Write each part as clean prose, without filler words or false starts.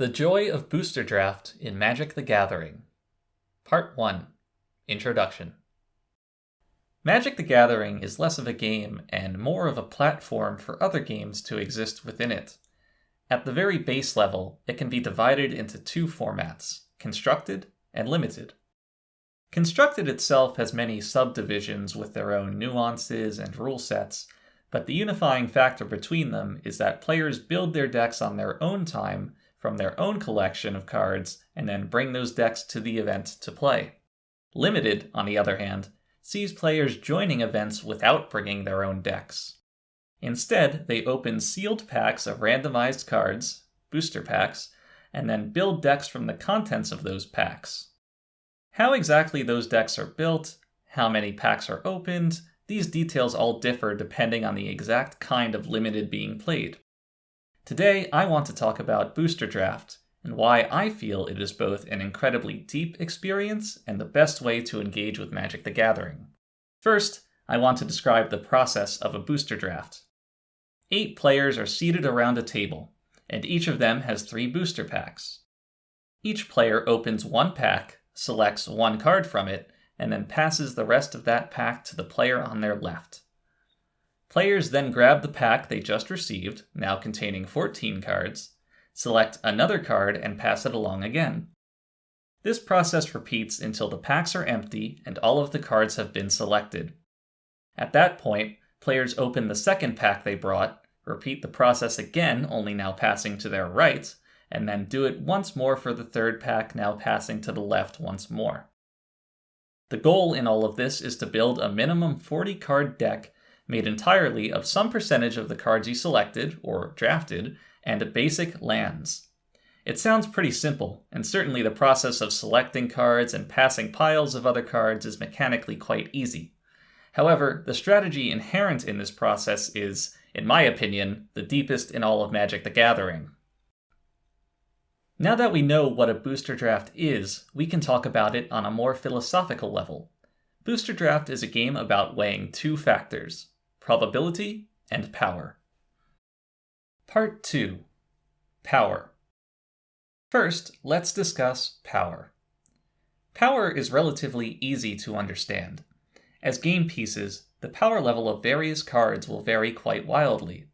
The Joy of Booster Draft in Magic the Gathering. Part 1. Introduction. Magic the Gathering is less of a game and more of a platform for other games to exist within it. At the very base level, it can be divided into two formats, Constructed and Limited. Constructed itself has many subdivisions with their own nuances and rule sets, but the unifying factor between them is that players build their decks on their own time from their own collection of cards and then bring those decks to the event to play. Limited, on the other hand, sees players joining events without bringing their own decks. Instead, they open sealed packs of randomized cards, booster packs, and then build decks from the contents of those packs. How exactly those decks are built, how many packs are opened, these details all differ depending on the exact kind of Limited being played. Today, I want to talk about Booster Draft, and why I feel it is both an incredibly deep experience and the best way to engage with Magic the Gathering. First, I want to describe the process of a Booster Draft. 8 players are seated around a table, and each of them has 3 booster packs. Each player opens one pack, selects one card from it, and then passes the rest of that pack to the player on their left. Players then grab the pack they just received, now containing 14 cards, select another card and pass it along again. This process repeats until the packs are empty and all of the cards have been selected. At that point, players open the second pack they brought, repeat the process again, only now passing to their right, and then do it once more for the third pack, now passing to the left once more. The goal in all of this is to build a minimum 40-card deck made entirely of some percentage of the cards you selected, or drafted, and basic lands. It sounds pretty simple, and certainly the process of selecting cards and passing piles of other cards is mechanically quite easy. However, the strategy inherent in this process is, in my opinion, the deepest in all of Magic the Gathering. Now that we know what a booster draft is, we can talk about it on a more philosophical level. Booster Draft is a game about weighing 2 factors: probability and power. Part 2. Power. First, let's discuss power. Power is relatively easy to understand. As game pieces, the power level of various cards will vary quite wildly.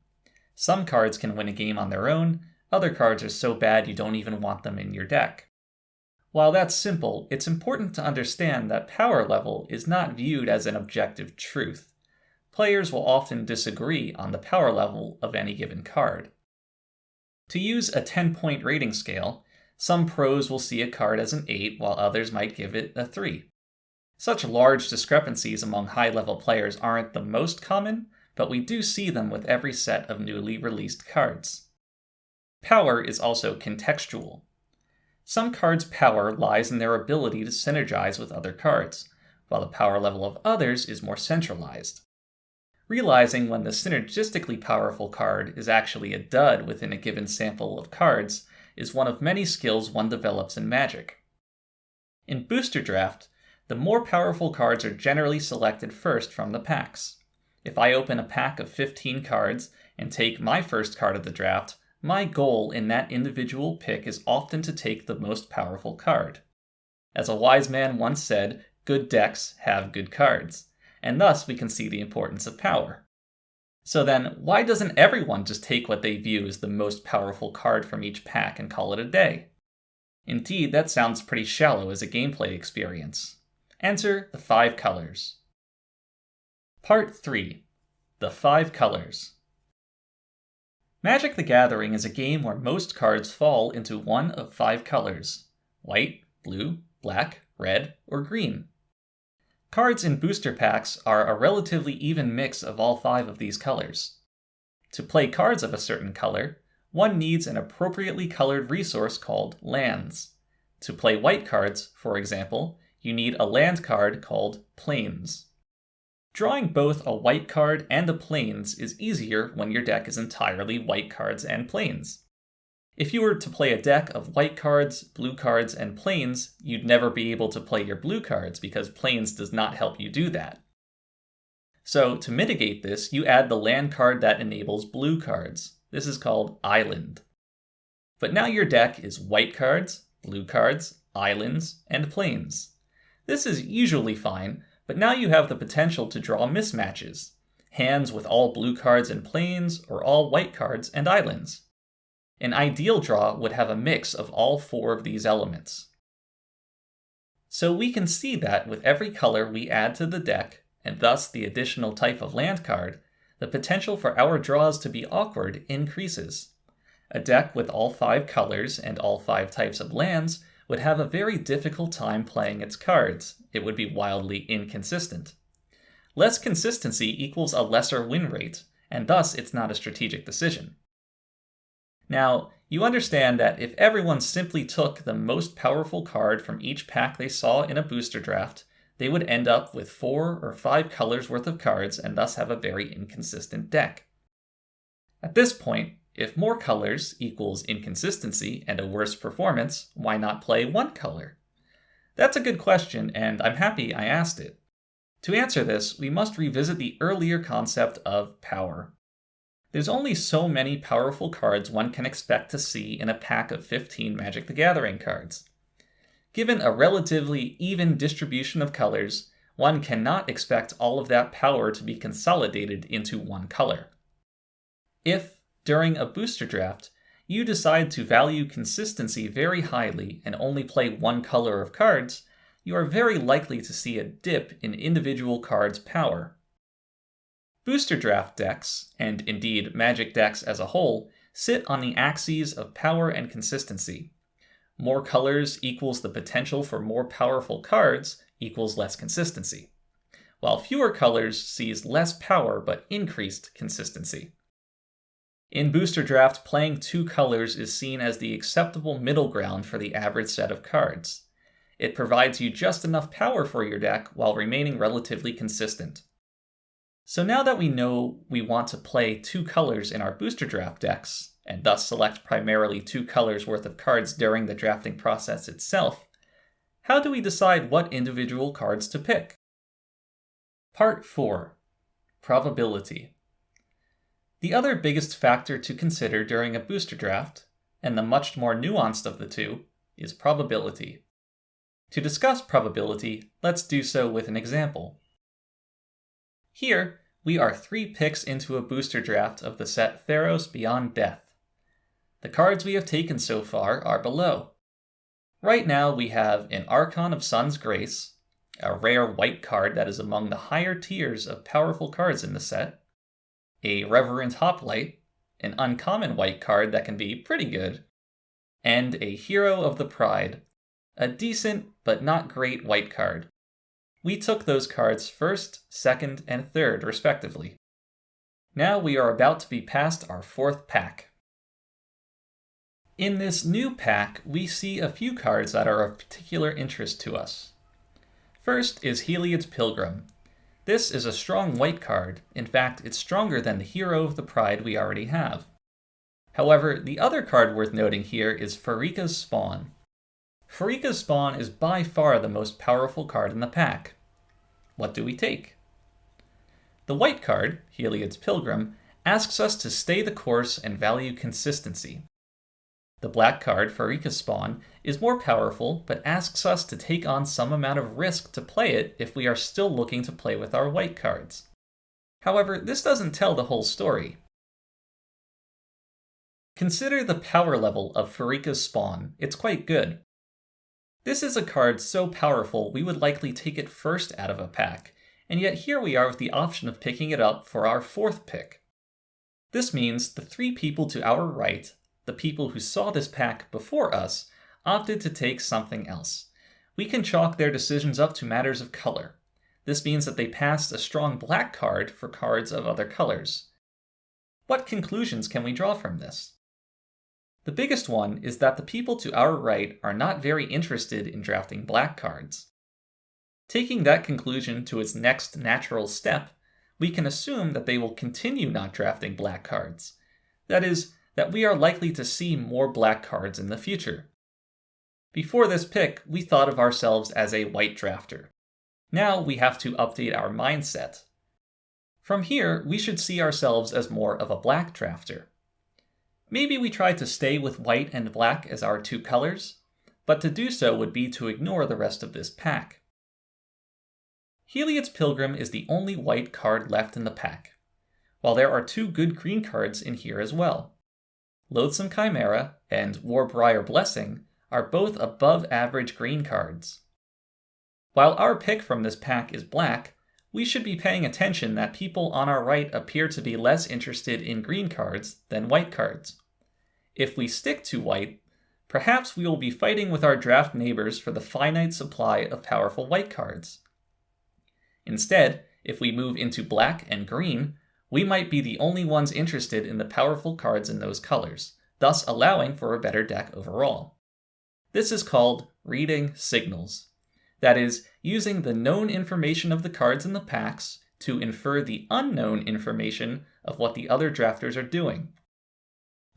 Some cards can win a game on their own, other cards are so bad you don't even want them in your deck. While that's simple, it's important to understand that power level is not viewed as an objective truth. Players will often disagree on the power level of any given card. To use a 10-point rating scale, some pros will see a card as an 8 while others might give it a 3. Such large discrepancies among high-level players aren't the most common, but we do see them with every set of newly released cards. Power is also contextual. Some cards' power lies in their ability to synergize with other cards, while the power level of others is more centralized. Realizing when the synergistically powerful card is actually a dud within a given sample of cards is one of many skills one develops in Magic. In Booster Draft, the more powerful cards are generally selected first from the packs. If I open a pack of 15 cards and take my first card of the draft, my goal in that individual pick is often to take the most powerful card. As a wise man once said, good decks have good cards, and thus we can see the importance of power. So then, why doesn't everyone just take what they view as the most powerful card from each pack and call it a day? Indeed, that sounds pretty shallow as a gameplay experience. Enter the 5 colors. Part 3. The 5 colors. Magic the Gathering is a game where most cards fall into one of 5 colors: white, blue, black, red, or green. Cards in booster packs are a relatively even mix of all 5 of these colors. To play cards of a certain color, one needs an appropriately colored resource called lands. To play white cards, for example, you need a land card called plains. Drawing both a white card and a plains is easier when your deck is entirely white cards and plains. If you were to play a deck of white cards, blue cards, and plains, you'd never be able to play your blue cards because plains does not help you do that. So to mitigate this, you add the land card that enables blue cards. This is called Island. But now your deck is white cards, blue cards, islands, and plains. This is usually fine, but now you have the potential to draw mismatches. Hands with all blue cards and plains, or all white cards and islands. An ideal draw would have a mix of all 4 of these elements. So we can see that with every color we add to the deck, and thus the additional type of land card, the potential for our draws to be awkward increases. A deck with all 5 colors and all 5 types of lands would have a very difficult time playing its cards. It would be wildly inconsistent. Less consistency equals a lesser win rate, and thus it's not a strategic decision. Now, you understand that if everyone simply took the most powerful card from each pack they saw in a booster draft, they would end up with 4 or 5 colors worth of cards and thus have a very inconsistent deck. At this point, if more colors equals inconsistency and a worse performance, why not play 1 color? That's a good question, and I'm happy I asked it. To answer this, we must revisit the earlier concept of power. There's only so many powerful cards one can expect to see in a pack of 15 Magic the Gathering cards. Given a relatively even distribution of colors, one cannot expect all of that power to be consolidated into 1 color. If, during a booster draft, you decide to value consistency very highly and only play 1 color of cards, you are very likely to see a dip in individual cards' power. Booster draft decks, and indeed Magic decks as a whole, sit on the axes of power and consistency. More colors equals the potential for more powerful cards equals less consistency, while fewer colors sees less power but increased consistency. In booster draft, playing 2 colors is seen as the acceptable middle ground for the average set of cards. It provides you just enough power for your deck while remaining relatively consistent. So now that we know we want to play 2 colors in our booster draft decks, and thus select primarily 2 colors worth of cards during the drafting process itself, how do we decide what individual cards to pick? Part 4. Probability. The other biggest factor to consider during a booster draft, and the much more nuanced of the two, is probability. To discuss probability, let's do so with an example. Here, we are 3 picks into a booster draft of the set Theros Beyond Death. The cards we have taken so far are below. Right now we have an Archon of Sun's Grace, a rare white card that is among the higher tiers of powerful cards in the set, a Reverent Hoplite, an uncommon white card that can be pretty good, and a Hero of the Pride, a decent but not great white card. We took those cards first, second, and third, respectively. Now we are about to be past our 4th pack. In this new pack, we see a few cards that are of particular interest to us. First is Heliod's Pilgrim. This is a strong white card. In fact, it's stronger than the Hero of the Pride we already have. However, the other card worth noting here is Pharika's Spawn. Pharika's Spawn is by far the most powerful card in the pack. What do we take? The white card, Heliod's Pilgrim, asks us to stay the course and value consistency. The black card, Pharika's Spawn, is more powerful, but asks us to take on some amount of risk to play it if we are still looking to play with our white cards. However, this doesn't tell the whole story. Consider the power level of Pharika's Spawn. It's quite good. This is a card so powerful we would likely take it first out of a pack, and yet here we are with the option of picking it up for our 4th pick. This means the 3 people to our right, the people who saw this pack before us, opted to take something else. We can chalk their decisions up to matters of color. This means that they passed a strong black card for cards of other colors. What conclusions can we draw from this? The biggest one is that the people to our right are not very interested in drafting black cards. Taking that conclusion to its next natural step, we can assume that they will continue not drafting black cards. That is, that we are likely to see more black cards in the future. Before this pick, we thought of ourselves as a white drafter. Now we have to update our mindset. From here, we should see ourselves as more of a black drafter. Maybe we try to stay with white and black as our two colors, but to do so would be to ignore the rest of this pack. Heliod's Pilgrim is the only white card left in the pack, while there are two good green cards in here as well. Loathsome Chimera and Warbriar Blessing are both above average green cards. While our pick from this pack is black, we should be paying attention that people on our right appear to be less interested in green cards than white cards. If we stick to white, perhaps we will be fighting with our draft neighbors for the finite supply of powerful white cards. Instead, if we move into black and green, we might be the only ones interested in the powerful cards in those colors, thus allowing for a better deck overall. This is called reading signals. That is, using the known information of the cards in the packs to infer the unknown information of what the other drafters are doing.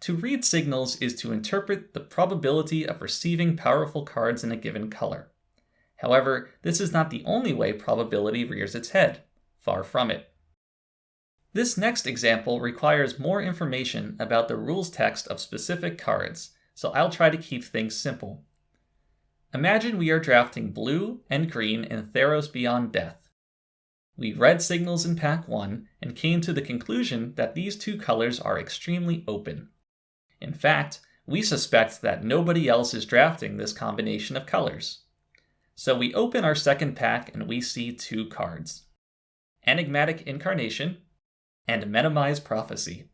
To read signals is to interpret the probability of receiving powerful cards in a given color. However, this is not the only way probability rears its head. Far from it. This next example requires more information about the rules text of specific cards, so I'll try to keep things simple. Imagine we are drafting blue and green in Theros Beyond Death. We read signals in Pack 1 and came to the conclusion that these two colors are extremely open. In fact, we suspect that nobody else is drafting this combination of colors. So we open our second pack and we see two cards: Enigmatic Incarnation and Minimize Prophecy.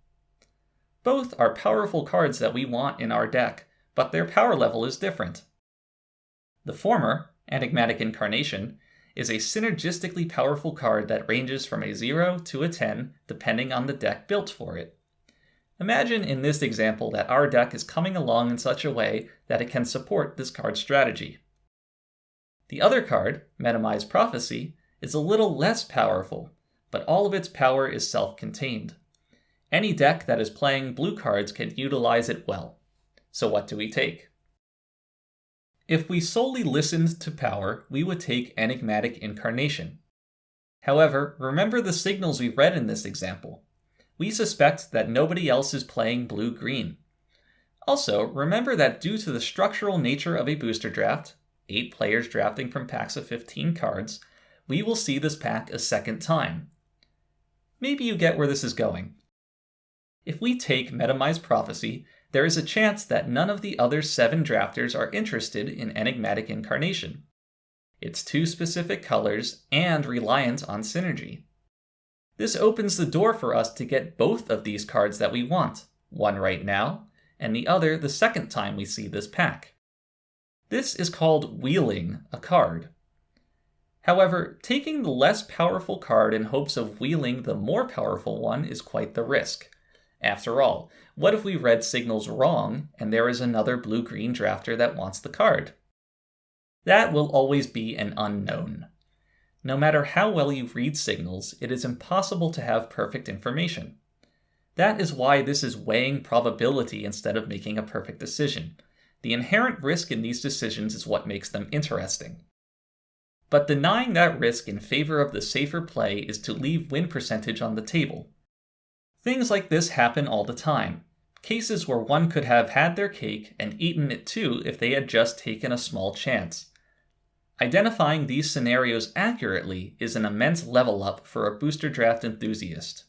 Both are powerful cards that we want in our deck, but their power level is different. The former, Enigmatic Incarnation, is a synergistically powerful card that ranges from a 0 to a 10 depending on the deck built for it. Imagine in this example that our deck is coming along in such a way that it can support this card's strategy. The other card, Minimize Prophecy, is a little less powerful, but all of its power is self-contained. Any deck that is playing blue cards can utilize it well. So what do we take? If we solely listened to power, we would take Enigmatic Incarnation. However, remember the signals we read in this example. We suspect that nobody else is playing blue-green. Also, remember that due to the structural nature of a booster draft, 8 players drafting from packs of 15 cards, we will see this pack a second time. Maybe you get where this is going. If we take Minimize Prophecy, there is a chance that none of the other 7 drafters are interested in Enigmatic Incarnation. It's 2 specific colors and reliant on synergy. This opens the door for us to get both of these cards that we want, one right now, and the other the second time we see this pack. This is called wheeling a card. However, taking the less powerful card in hopes of wheeling the more powerful one is quite the risk. After all, what if we read signals wrong and there is another blue-green drafter that wants the card? That will always be an unknown. No matter how well you read signals, it is impossible to have perfect information. That is why this is weighing probability instead of making a perfect decision. The inherent risk in these decisions is what makes them interesting. But denying that risk in favor of the safer play is to leave win percentage on the table. Things like this happen all the time. Cases where one could have had their cake and eaten it too if they had just taken a small chance. Identifying these scenarios accurately is an immense level up for a booster draft enthusiast.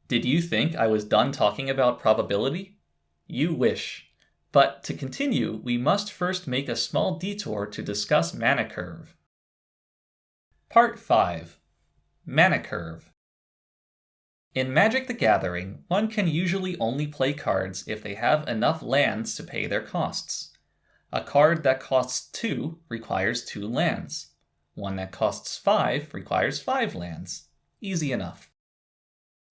Did you think I was done talking about probability? You wish. But to continue, we must first make a small detour to discuss Mana Curve. Part 5. Mana Curve. In Magic the Gathering, one can usually only play cards if they have enough lands to pay their costs. A card that costs 2 requires 2 lands. One that costs 5 requires 5 lands. Easy enough.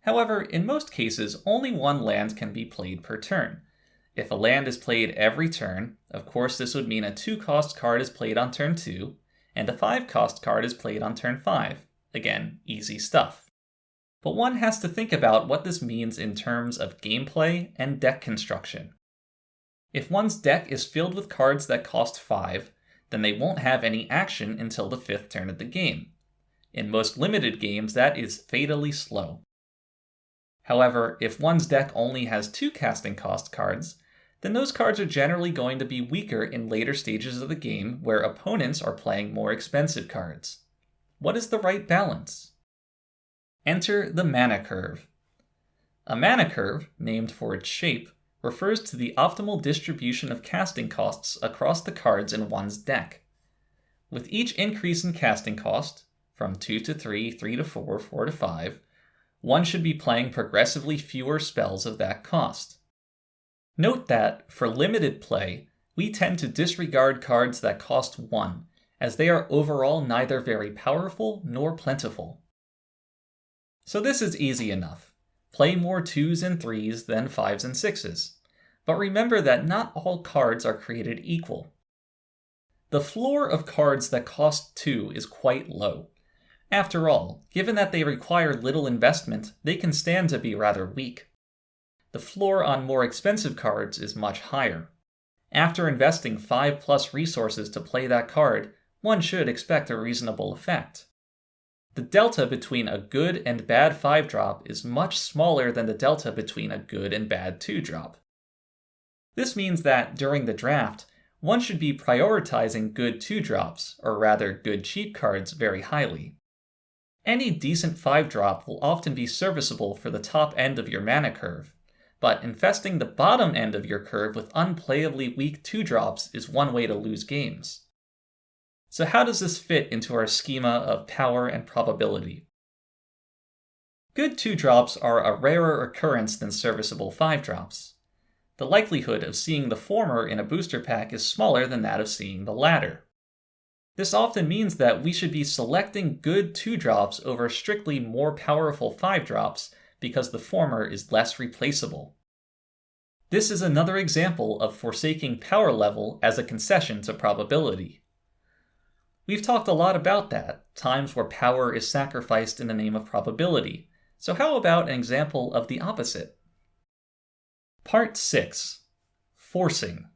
However, in most cases, only 1 land can be played per turn. If a land is played every turn, of course this would mean a 2-cost card is played on turn 2, and a 5-cost card is played on turn 5. Again, easy stuff. But one has to think about what this means in terms of gameplay and deck construction. If one's deck is filled with cards that cost 5, then they won't have any action until the 5th turn of the game. In most limited games, that is fatally slow. However, if one's deck only has 2 casting cost cards, then those cards are generally going to be weaker in later stages of the game where opponents are playing more expensive cards. What is the right balance? Enter the mana curve. A mana curve, named for its shape, refers to the optimal distribution of casting costs across the cards in one's deck. With each increase in casting cost, from 2 to 3, 3 to 4, 4 to 5, one should be playing progressively fewer spells of that cost. Note that, for limited play, we tend to disregard cards that cost 1, as they are overall neither very powerful nor plentiful. So this is easy enough. Play more 2s and 3s than 5s and 6s. But remember that not all cards are created equal. The floor of cards that cost 2 is quite low. After all, given that they require little investment, they can stand to be rather weak. The floor on more expensive cards is much higher. After investing 5+ resources to play that card, one should expect a reasonable effect. The delta between a good and bad 5-drop is much smaller than the delta between a good and bad 2-drop. This means that, during the draft, one should be prioritizing good 2-drops, or rather good cheap cards, very highly. Any decent 5-drop will often be serviceable for the top end of your mana curve, but infesting the bottom end of your curve with unplayably weak 2-drops is one way to lose games. So how does this fit into our schema of power and probability? Good 2-drops are a rarer occurrence than serviceable 5-drops. The likelihood of seeing the former in a booster pack is smaller than that of seeing the latter. This often means that we should be selecting good 2-drops over strictly more powerful 5-drops because the former is less replaceable. This is another example of forsaking power level as a concession to probability. We've talked a lot about that, times where power is sacrificed in the name of probability, so how about an example of the opposite? Part 6. Forcing.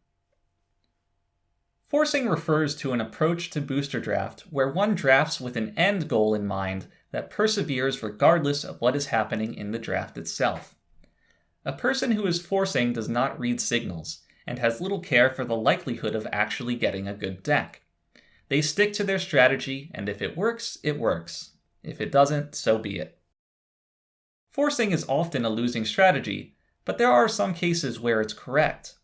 Forcing refers to an approach to booster draft where one drafts with an end goal in mind that perseveres regardless of what is happening in the draft itself. A person who is forcing does not read signals, and has little care for the likelihood of actually getting a good deck. They stick to their strategy, and if it works, it works. If it doesn't, so be it. Forcing is often a losing strategy, but there are some cases where it's correct.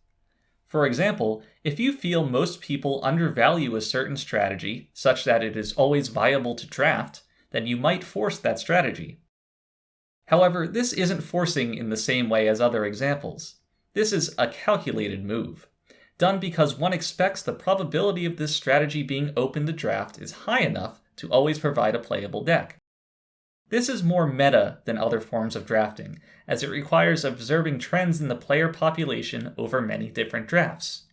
For example, if you feel most people undervalue a certain strategy such that it is always viable to draft, then you might force that strategy. However, this isn't forcing in the same way as other examples. This is a calculated move, done because one expects the probability of this strategy being open to draft is high enough to always provide a playable deck. This is more meta than other forms of drafting, as it requires observing trends in the player population over many different drafts.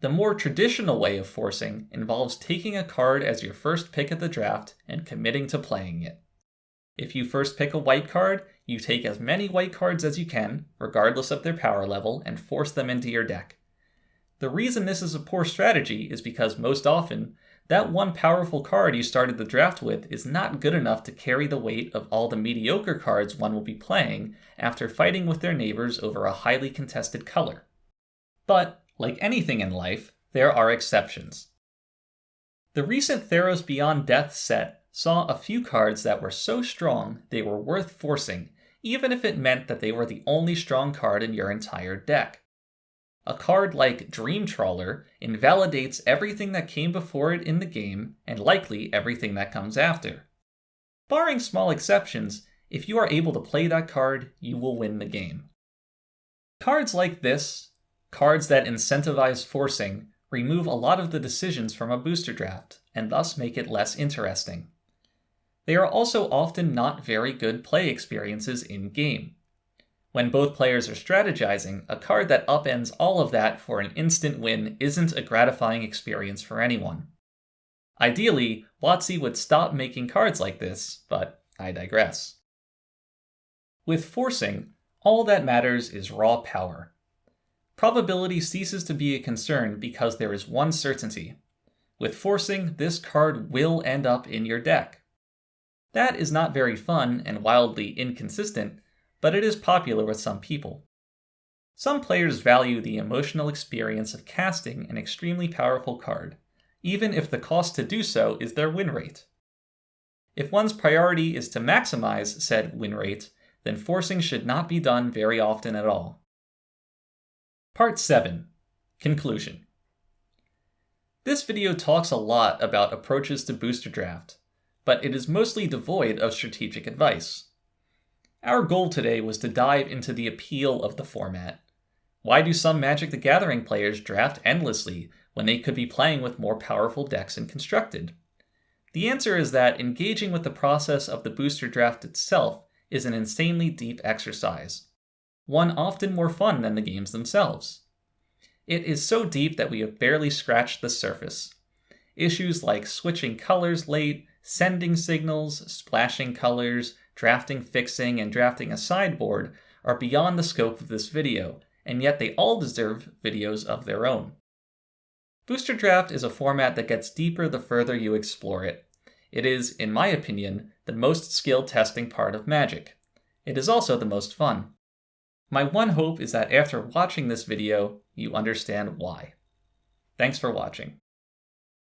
The more traditional way of forcing involves taking a card as your first pick at the draft and committing to playing it. If you first pick a white card, you take as many white cards as you can, regardless of their power level, and force them into your deck. The reason this is a poor strategy is because most often, that one powerful card you started the draft with is not good enough to carry the weight of all the mediocre cards one will be playing after fighting with their neighbors over a highly contested color. But, like anything in life, there are exceptions. The recent Theros Beyond Death set saw a few cards that were so strong they were worth forcing, even if it meant that they were the only strong card in your entire deck. A card like Dream Trawler invalidates everything that came before it in the game, and likely everything that comes after. Barring small exceptions, if you are able to play that card, you will win the game. Cards like this, cards that incentivize forcing, remove a lot of the decisions from a booster draft, and thus make it less interesting. They are also often not very good play experiences in-game. When both players are strategizing, a card that upends all of that for an instant win isn't a gratifying experience for anyone. Ideally, WotC would stop making cards like this, but I digress. With forcing, all that matters is raw power. Probability ceases to be a concern because there is one certainty. With forcing, this card will end up in your deck. That is not very fun and wildly inconsistent, but it is popular with some people. Some players value the emotional experience of casting an extremely powerful card, even if the cost to do so is their win rate. If one's priority is to maximize said win rate, then forcing should not be done very often at all. Part 7. Conclusion. This video talks a lot about approaches to booster draft, but it is mostly devoid of strategic advice. Our goal today was to dive into the appeal of the format. Why do some Magic the Gathering players draft endlessly when they could be playing with more powerful decks in Constructed? The answer is that engaging with the process of the booster draft itself is an insanely deep exercise, one often more fun than the games themselves. It is so deep that we have barely scratched the surface. Issues like switching colors late, sending signals, splashing colors, drafting fixing, and drafting a sideboard are beyond the scope of this video, and yet they all deserve videos of their own. Booster Draft is a format that gets deeper the further you explore it. It is, in my opinion, the most skill-testing part of Magic. It is also the most fun. My one hope is that after watching this video, you understand why. Thanks for watching.